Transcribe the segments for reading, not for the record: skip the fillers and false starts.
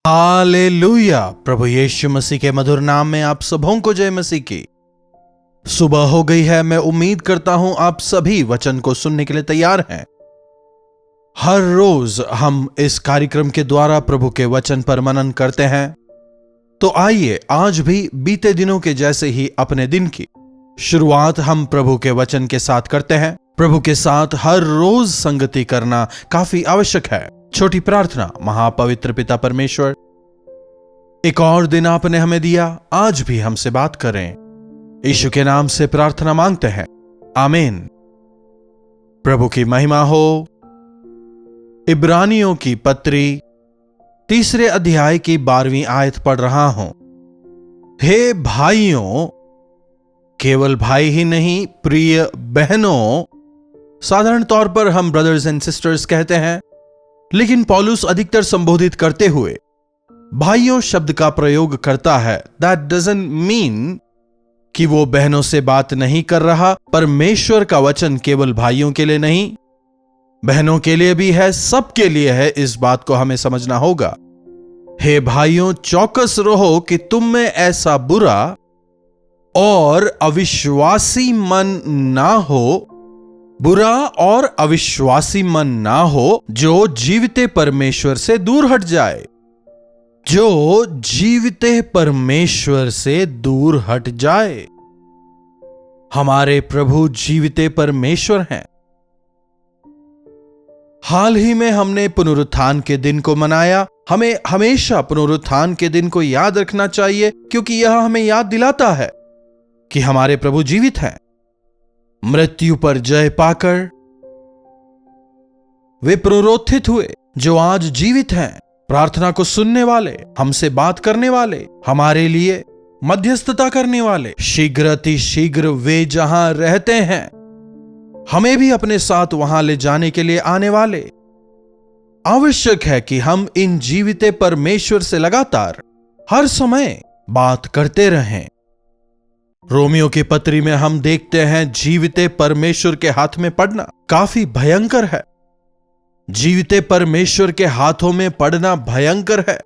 Hallelujah. प्रभु यीशु मसीह के मधुर नाम में आप सबों को जय मसीह की। सुबह हो गई है। मैं उम्मीद करता हूं आप सभी वचन को सुनने के लिए तैयार हैं। हर रोज हम इस कार्यक्रम के द्वारा प्रभु के वचन पर मनन करते हैं। तो आइए आज भी बीते दिनों के जैसे ही अपने दिन की शुरुआत हम प्रभु के वचन के साथ करते हैं। प्रभु के साथ हर रोज संगति करना काफी आवश्यक है। छोटी प्रार्थना। महापवित्र पिता परमेश्वर, एक और दिन आपने हमें दिया, आज भी हमसे बात करें। यीशु के नाम से प्रार्थना मांगते हैं, आमीन। प्रभु की महिमा हो। इब्रानियों की पत्री 3 अध्याय की 12वीं आयत पढ़ रहा हूं। हे भाइयों, केवल भाई ही नहीं, प्रिय बहनों, साधारण तौर पर हम ब्रदर्स एंड सिस्टर्स कहते हैं, लेकिन पौलुस अधिकतर संबोधित करते हुए भाइयों शब्द का प्रयोग करता है। दैट डजंट मीन कि वो बहनों से बात नहीं कर रहा। परमेश्वर का वचन केवल भाइयों के लिए नहीं, बहनों के लिए भी है, सबके लिए है। इस बात को हमें समझना होगा। हे भाइयों, चौकस रहो कि तुम में ऐसा बुरा और अविश्वासी मन ना हो, बुरा और अविश्वासी मन ना हो, जो जीविते परमेश्वर से दूर हट जाए, जो जीविते परमेश्वर से दूर हट जाए। हमारे प्रभु जीविते परमेश्वर हैं। हाल ही में हमने पुनरुत्थान के दिन को मनाया। हमें हमेशा पुनरुत्थान के दिन को याद रखना चाहिए, क्योंकि यह हमें याद दिलाता है कि हमारे प्रभु जीवित हैं। मृत्यु पर जय पाकर वे पुनरुत्थित हुए, जो आज जीवित हैं। प्रार्थना को सुनने वाले, हमसे बात करने वाले, हमारे लिए मध्यस्थता करने वाले, शीघ्र अतिशीघ्र वे जहां रहते हैं, हमें भी अपने साथ वहां ले जाने के लिए आने वाले। आवश्यक है कि हम इन जीविते परमेश्वर से लगातार हर समय बात करते रहें। रोमियो की पत्री में हम देखते हैं जीविते परमेश्वर के हाथ में पड़ना काफी भयंकर है। जीविते परमेश्वर के हाथों में पड़ना भयंकर है।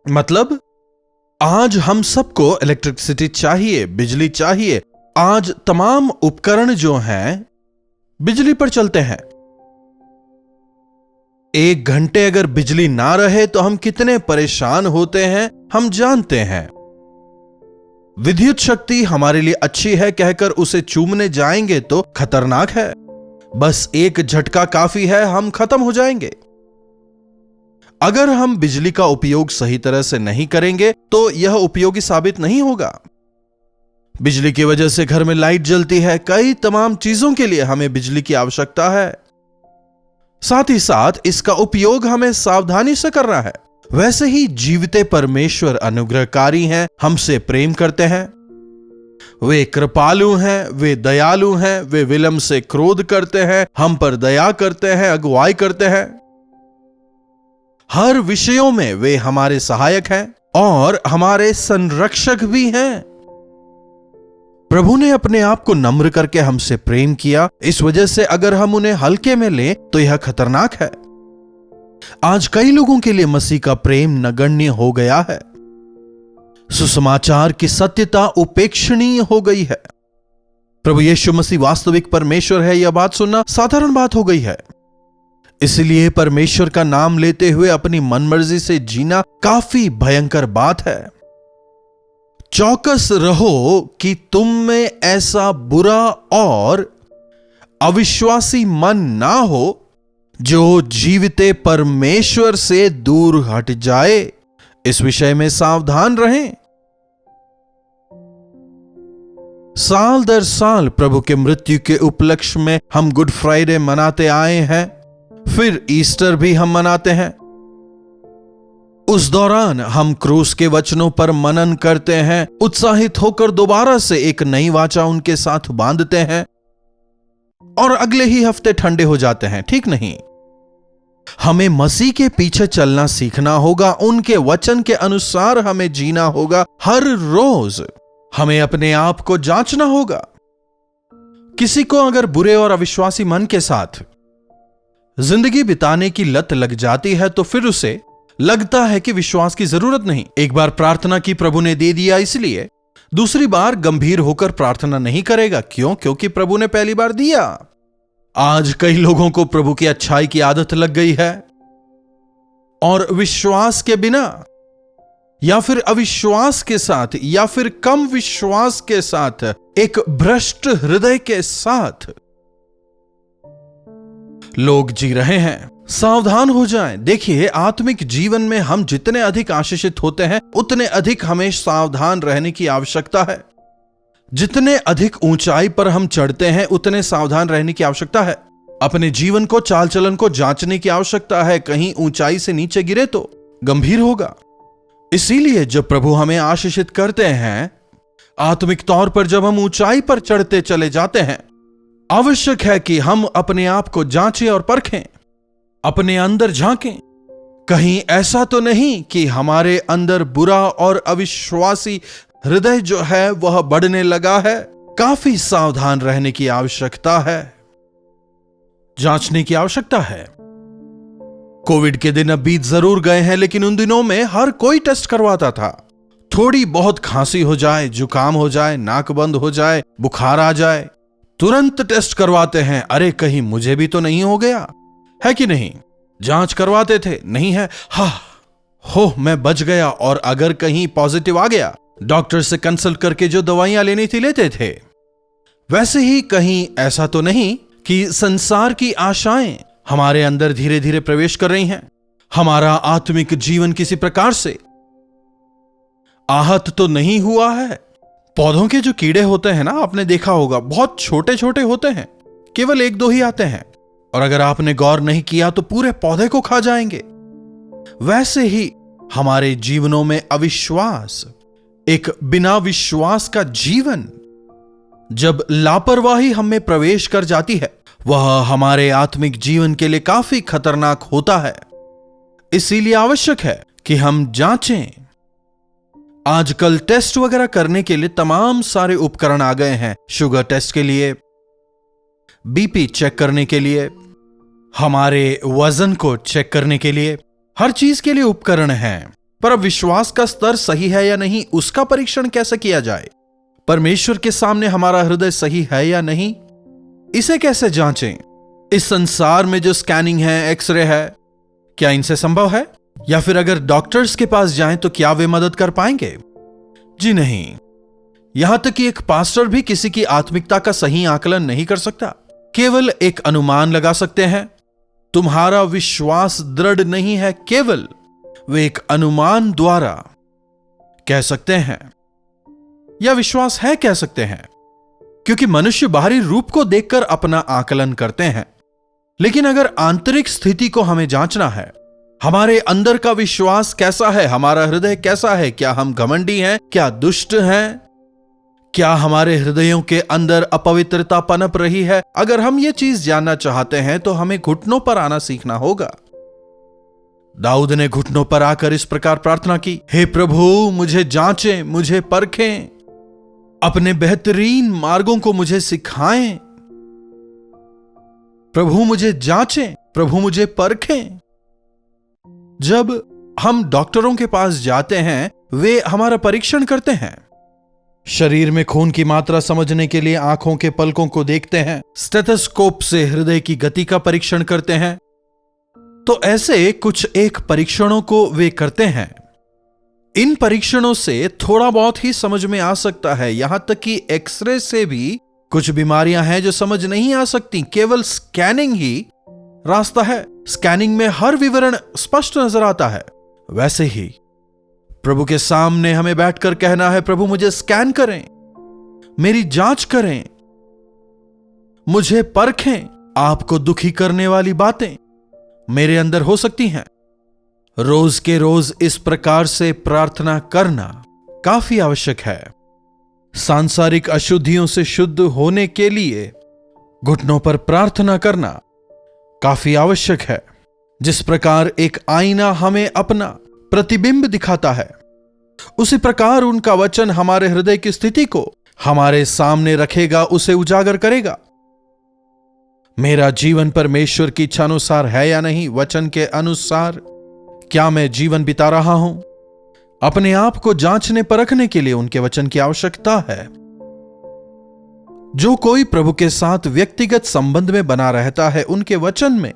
मतलब आज हम सबको इलेक्ट्रिसिटी चाहिए, बिजली चाहिए। आज तमाम उपकरण जो हैं बिजली पर चलते हैं। 1 घंटे अगर बिजली ना रहे तो हम कितने परेशान होते हैं, हम जानते हैं। विद्युत शक्ति हमारे लिए अच्छी है कहकर उसे चूमने जाएंगे तो खतरनाक है। बस एक झटका काफी है, हम खत्म हो जाएंगे। अगर हम बिजली का उपयोग सही तरह से नहीं करेंगे तो यह उपयोगी साबित नहीं होगा। बिजली की वजह से घर में लाइट जलती है। कई तमाम चीजों के लिए हमें बिजली की आवश्यकता है। साथ ही साथ इसका उपयोग हमें सावधानी से करना है। वैसे ही जीविते परमेश्वर अनुग्रहकारी हैं, हमसे प्रेम करते हैं। वे कृपालु हैं, वे दयालु हैं, वे विलंब से क्रोध करते हैं, हम पर दया करते हैं, अगुवाई करते हैं। हर विषयों में वे हमारे सहायक हैं और हमारे संरक्षक भी हैं। प्रभु ने अपने आप को नम्र करके हमसे प्रेम किया। इस वजह से अगर हम उन्हें हल्के में लें तो यह खतरनाक है। आज कई लोगों के लिए मसीह का प्रेम नगण्य हो गया है। सुसमाचार की सत्यता उपेक्षणीय हो गई है। प्रभु यीशु मसीह वास्तविक परमेश्वर है, यह बात सुनना साधारण बात हो गई है। इसलिए परमेश्वर का नाम लेते हुए अपनी मनमर्जी से जीना काफी भयंकर बात है। चौकस रहो कि तुम में ऐसा बुरा और अविश्वासी मन ना हो, जो जीविते परमेश्वर से दूर हट जाए। इस विषय में सावधान रहें। साल दर साल प्रभु के मृत्यु के उपलक्ष्य में हम गुड फ्राइडे मनाते आए हैं, फिर ईस्टर भी हम मनाते हैं। उस दौरान हम क्रूस के वचनों पर मनन करते हैं, उत्साहित होकर दोबारा से एक नई वाचा उनके साथ बांधते हैं और अगले ही हफ्ते ठंडे हो जाते हैं, ठीक नहीं? हमें मसीह के पीछे चलना सीखना होगा। उनके वचन के अनुसार हमें जीना होगा। हर रोज हमें अपने आप को जांचना होगा। किसी को अगर बुरे और अविश्वासी मन के साथ जिंदगी बिताने की लत लग जाती है तो फिर उसे लगता है कि विश्वास की जरूरत नहीं। एक बार प्रार्थना की, प्रभु ने दे दिया, इसलिए दूसरी बार गंभीर होकर प्रार्थना नहीं करेगा। क्यों? क्योंकि प्रभु ने पहली बार दिया। आज कई लोगों को प्रभु की अच्छाई की आदत लग गई है और विश्वास के बिना या फिर अविश्वास के साथ या फिर कम विश्वास के साथ, एक भ्रष्ट हृदय के साथ लोग जी रहे हैं। सावधान हो जाएं। देखिए, आत्मिक जीवन में हम जितने अधिक आशीषित होते हैं उतने अधिक हमें सावधान रहने की आवश्यकता है। जितने अधिक ऊंचाई पर हम चढ़ते हैं उतने सावधान रहने की आवश्यकता है। अपने जीवन को, चाल चलन को जांचने की आवश्यकता है। कहीं ऊंचाई से नीचे गिरे तो गंभीर होगा। इसीलिए जब प्रभु हमें आशीषित करते हैं, आत्मिक तौर पर जब हम ऊंचाई पर चढ़ते चले जाते हैं, आवश्यक है कि हम अपने आप को जांचें और परखें, अपने अंदर झांकें। कहीं ऐसा तो नहीं कि हमारे अंदर बुरा और अविश्वासी हृदय जो है वह बढ़ने लगा है। काफी सावधान रहने की आवश्यकता है, जांचने की आवश्यकता है। कोविड के दिन अब बीत जरूर गए हैं, लेकिन उन दिनों में हर कोई टेस्ट करवाता था। थोड़ी बहुत खांसी हो जाए, जुकाम हो जाए, नाक बंद हो जाए, बुखार आ जाए, तुरंत टेस्ट करवाते हैं। अरे कहीं मुझे भी तो नहीं हो गया है कि नहीं? जांच करवाते थे, नहीं है, मैं बच गया। और अगर कहीं पॉजिटिव आ गया, डॉक्टर से कंसल्ट करके जो दवाइयां लेनी थी लेते थे। वैसे ही कहीं ऐसा तो नहीं कि संसार की आशाएं हमारे अंदर धीरे धीरे प्रवेश कर रही हैं। हमारा आत्मिक जीवन किसी प्रकार से आहत तो नहीं हुआ है। पौधों के जो कीड़े होते हैं ना, आपने देखा होगा, बहुत छोटे छोटे होते हैं, केवल 1-2 ही आते हैं, और अगर आपने गौर नहीं किया तो पूरे पौधे को खा जाएंगे। वैसे ही हमारे जीवनों में अविश्वास, एक बिना विश्वास का जीवन, जब लापरवाही हम में प्रवेश कर जाती है, वह हमारे आत्मिक जीवन के लिए काफी खतरनाक होता है। इसीलिए आवश्यक है कि हम जांचें। आजकल टेस्ट वगैरह करने के लिए तमाम सारे उपकरण आ गए हैं। शुगर टेस्ट के लिए, बीपी चेक करने के लिए, हमारे वजन को चेक करने के लिए, हर चीज के लिए उपकरण हैं। पर अब विश्वास का स्तर सही है या नहीं, उसका परीक्षण कैसे किया जाए? परमेश्वर के सामने हमारा हृदय सही है या नहीं, इसे कैसे जांचें? इस संसार में जो स्कैनिंग है, एक्सरे है, क्या इनसे संभव है? या फिर अगर डॉक्टर्स के पास जाएं तो क्या वे मदद कर पाएंगे? जी नहीं। यहां तक कि एक पास्टर भी किसी की आत्मिकता का सही आकलन नहीं कर सकता। केवल एक अनुमान लगा सकते हैं। तुम्हारा विश्वास दृढ़ नहीं है, केवल वे एक अनुमान द्वारा कह सकते हैं, या विश्वास है कह सकते हैं, क्योंकि मनुष्य बाहरी रूप को देखकर अपना आकलन करते हैं। लेकिन अगर आंतरिक स्थिति को हमें जांचना है, हमारे अंदर का विश्वास कैसा है, हमारा हृदय कैसा है, क्या हम घमंडी हैं, क्या दुष्ट हैं, क्या हमारे हृदयों के अंदर अपवित्रता पनप रही है? अगर हम ये चीज जानना चाहते हैं तो हमें घुटनों पर आना सीखना होगा। दाऊद ने घुटनों पर आकर इस प्रकार प्रार्थना की, हे प्रभु मुझे जांचें, मुझे परखें, अपने बेहतरीन मार्गों को मुझे सिखाएं। प्रभु मुझे जांचें, प्रभु मुझे परखें। जब हम डॉक्टरों के पास जाते हैं, वे हमारा परीक्षण करते हैं। शरीर में खून की मात्रा समझने के लिए आंखों के पलकों को देखते हैं, स्टेथोस्कोप से हृदय की गति का परीक्षण करते हैं। तो ऐसे कुछ एक परीक्षणों को वे करते हैं। इन परीक्षणों से थोड़ा बहुत ही समझ में आ सकता है। यहां तक कि एक्सरे से भी कुछ बीमारियां हैं जो समझ नहीं आ सकती। केवल स्कैनिंग ही रास्ता है। स्कैनिंग में हर विवरण स्पष्ट नजर आता है। वैसे ही प्रभु के सामने हमें बैठकर कहना है, प्रभु मुझे स्कैन करें, मेरी जांच करें, मुझे परखें। आपको दुखी करने वाली बातें मेरे अंदर हो सकती हैं। रोज के रोज इस प्रकार से प्रार्थना करना काफी आवश्यक है। सांसारिक अशुद्धियों से शुद्ध होने के लिए घुटनों पर प्रार्थना करना काफी आवश्यक है। जिस प्रकार एक आईना हमें अपना प्रतिबिंब दिखाता है, उसी प्रकार उनका वचन हमारे हृदय की स्थिति को हमारे सामने रखेगा, उसे उजागर करेगा। मेरा जीवन परमेश्वर की इच्छा अनुसार है या नहीं, वचन के अनुसार क्या मैं जीवन बिता रहा हूं? अपने आप को जांचने परखने के लिए उनके वचन की आवश्यकता है। जो कोई प्रभु के साथ व्यक्तिगत संबंध में बना रहता है, उनके वचन में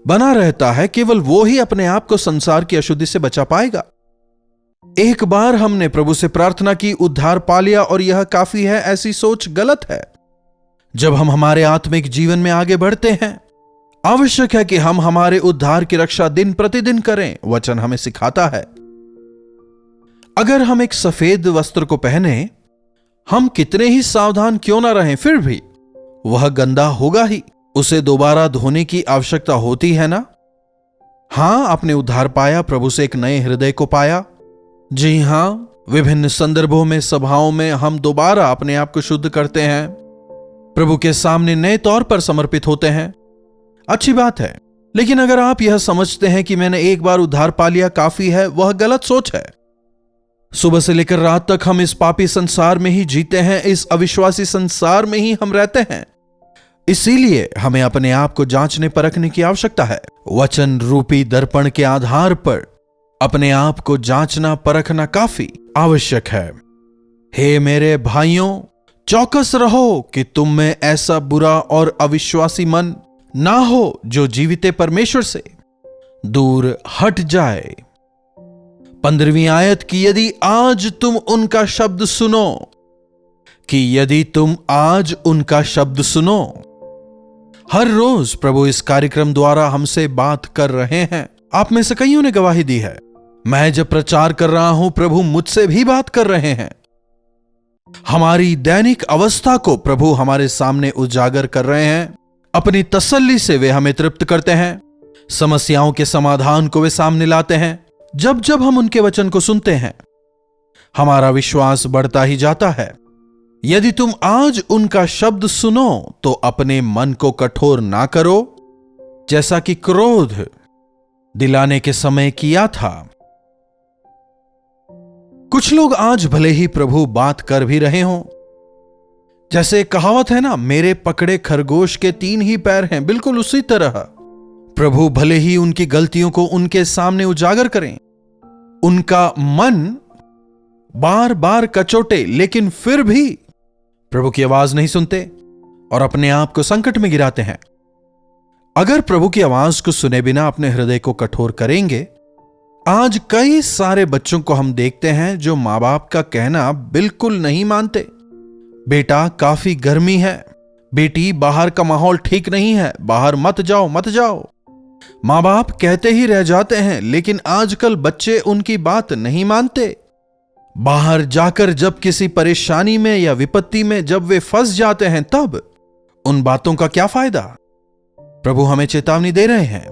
बना रहता है, केवल वो ही अपने आप को संसार की अशुद्धि से बचा पाएगा। एक बार हमने प्रभु से प्रार्थना की, उद्धार पा लिया और यह काफी है, ऐसी सोच गलत है। जब हम हमारे आत्मिक जीवन में आगे बढ़ते हैं, आवश्यक है कि हम हमारे उद्धार की रक्षा दिन प्रतिदिन करें। वचन हमें सिखाता है, अगर हम एक सफेद वस्त्र को पहने, हम कितने ही सावधान क्यों ना रहें, फिर भी वह गंदा होगा ही। उसे दोबारा धोने की आवश्यकता होती है ना? हां, आपने उद्धार पाया, प्रभु से एक नए हृदय को पाया। जी हां, विभिन्न संदर्भों में, सभाओं में हम दोबारा अपने आप को शुद्ध करते हैं, प्रभु के सामने नए तौर पर समर्पित होते हैं। अच्छी बात है, लेकिन अगर आप यह समझते हैं कि मैंने एक बार उद्धार पा लिया काफी है, वह गलत सोच है। सुबह से लेकर रात तक हम इस पापी संसार में ही जीते हैं, इस अविश्वासी संसार में ही हम रहते हैं। इसीलिए हमें अपने आप को जांचने परखने की आवश्यकता है। वचन रूपी दर्पण के आधार पर अपने आप को जांचना परखना काफी आवश्यक है। हे मेरे भाइयों, चौकस रहो कि तुम में ऐसा बुरा और अविश्वासी मन ना हो जो जीविते परमेश्वर से दूर हट जाए। 15वीं आयत की, यदि आज तुम उनका शब्द सुनो, कि यदि तुम आज उनका शब्द सुनो। हर रोज प्रभु इस कार्यक्रम द्वारा हमसे बात कर रहे हैं। आप में से कईयों ने गवाही दी है, मैं जब प्रचार कर रहा हूं, प्रभु मुझसे भी बात कर रहे हैं। हमारी दैनिक अवस्था को प्रभु हमारे सामने उजागर कर रहे हैं। अपनी तसल्ली से वे हमें तृप्त करते हैं, समस्याओं के समाधान को वे सामने लाते हैं। जब जब हम उनके वचन को सुनते हैं, हमारा विश्वास बढ़ता ही जाता है। यदि तुम आज उनका शब्द सुनो, तो अपने मन को कठोर ना करो, जैसा कि क्रोध दिलाने के समय किया था। कुछ लोग आज भले ही प्रभु बात कर भी रहे हों, जैसे कहावत है ना, मेरे पकड़े खरगोश के 3 ही पैर हैं, बिल्कुल उसी तरह प्रभु भले ही उनकी गलतियों को उनके सामने उजागर करें, उनका मन बार बार कचोटे, लेकिन फिर भी प्रभु की आवाज नहीं सुनते और अपने आप को संकट में गिराते हैं। अगर प्रभु की आवाज को सुने बिना अपने हृदय को कठोर करेंगे, आज कई सारे बच्चों को हम देखते हैं जो मां बाप का कहना बिल्कुल नहीं मानते। बेटा, काफी गर्मी है, बेटी, बाहर का माहौल ठीक नहीं है, बाहर मत जाओ मत जाओ। मां बाप कहते ही रह जाते हैं, लेकिन आजकल बच्चे उनकी बात नहीं मानते। बाहर जाकर जब किसी परेशानी में या विपत्ति में जब वे फंस जाते हैं, तब उन बातों का क्या फायदा? प्रभु हमें चेतावनी दे रहे हैं।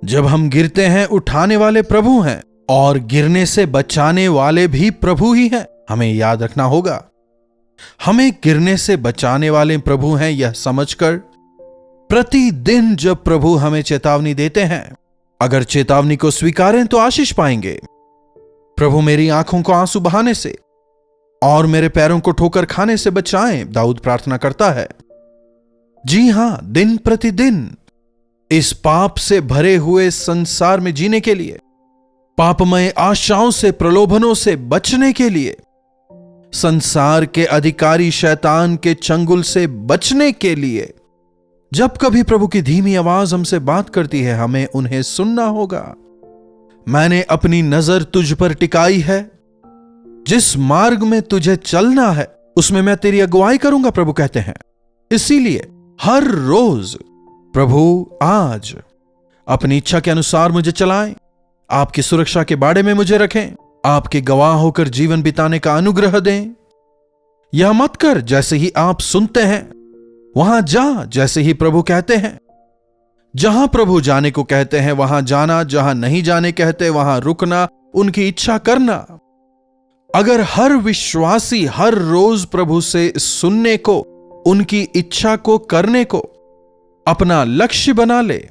जब हम गिरते हैं, उठाने वाले प्रभु हैं और गिरने से बचाने वाले भी प्रभु ही हैं। हमें याद रखना होगा, हमें गिरने से बचाने वाले प्रभु हैं, यह समझकर प्रतिदिन जब प्रभु हमें चेतावनी देते हैं, अगर चेतावनी को स्वीकारें तो आशीष पाएंगे। प्रभु मेरी आंखों को आंसू बहाने से और मेरे पैरों को ठोकर खाने से बचाएं, दाऊद प्रार्थना करता है। जी हां, दिन प्रतिदिन इस पाप से भरे हुए संसार में जीने के लिए, पापमय आशाओं से, प्रलोभनों से बचने के लिए, संसार के अधिकारी शैतान के चंगुल से बचने के लिए, जब कभी प्रभु की धीमी आवाज हमसे बात करती है, हमें उन्हें सुनना होगा। मैंने अपनी नजर तुझ पर टिकाई है, जिस मार्ग में तुझे चलना है उसमें मैं तेरी अगुवाई करूंगा, प्रभु कहते हैं। इसीलिए हर रोज प्रभु आज अपनी इच्छा के अनुसार मुझे चलाएं, आपकी सुरक्षा के बाड़े में मुझे रखें, आपके गवाह होकर जीवन बिताने का अनुग्रह दें। यह मत कर जैसे ही आप सुनते हैं, वहां जा जैसे ही प्रभु कहते हैं। जहां प्रभु जाने को कहते हैं वहां जाना, जहां नहीं जाने कहते वहां रुकना, उनकी इच्छा करना। अगर हर विश्वासी हर रोज प्रभु से सुनने को, उनकी इच्छा को करने को अपना लक्ष्य बना ले,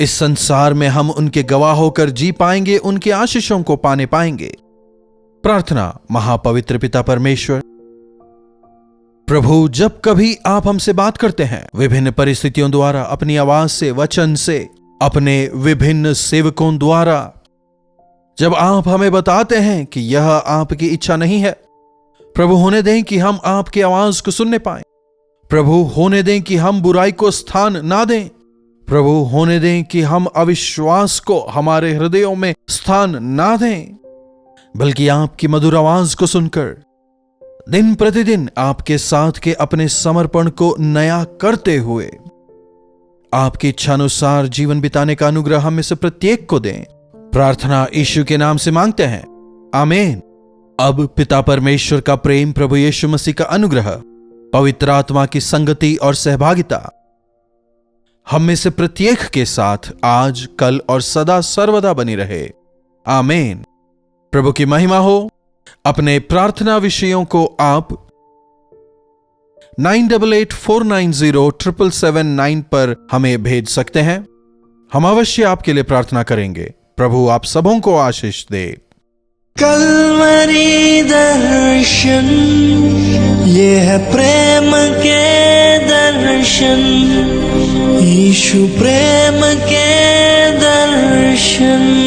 इस संसार में हम उनके गवाह होकर जी पाएंगे, उनकी आशीषों को पाने पाएंगे। प्रार्थना। महापवित्र पिता परमेश्वर, प्रभु जब कभी आप हमसे बात करते हैं, विभिन्न परिस्थितियों द्वारा, अपनी आवाज से, वचन से, अपने विभिन्न सेवकों द्वारा। जब आप हमें बताते हैं कि यह आपकी इच्छा नहीं है, प्रभु होने दें कि हम आपकी आवाज को सुनने पाएं। प्रभु होने दें कि हम बुराई को स्थान ना दें। प्रभु होने दें कि हम अविश्वास को हमारे हृदयों में स्थान ना दें, बल्कि आपकी मधुर आवाज को सुनकर दिन प्रतिदिन आपके साथ के अपने समर्पण को नया करते हुए आपकी इच्छानुसार जीवन बिताने का अनुग्रह हम में से प्रत्येक को दें। प्रार्थना यीशु के नाम से मांगते हैं, आमीन। अब पिता परमेश्वर का प्रेम, प्रभु यीशु मसीह का अनुग्रह, पवित्र आत्मा की संगति और सहभागिता हम में से प्रत्येक के साथ आज, कल और सदा सर्वदा बनी रहे, आमीन। प्रभु की महिमा हो। अपने प्रार्थना विषयों को आप 9884907779 पर हमें भेज सकते हैं। हम अवश्य आपके लिए प्रार्थना करेंगे। प्रभु आप सबों को आशीष दे। कल्वरी दर्शन, ये है प्रेम के दर्शन, यीशु प्रेम के दर्शन।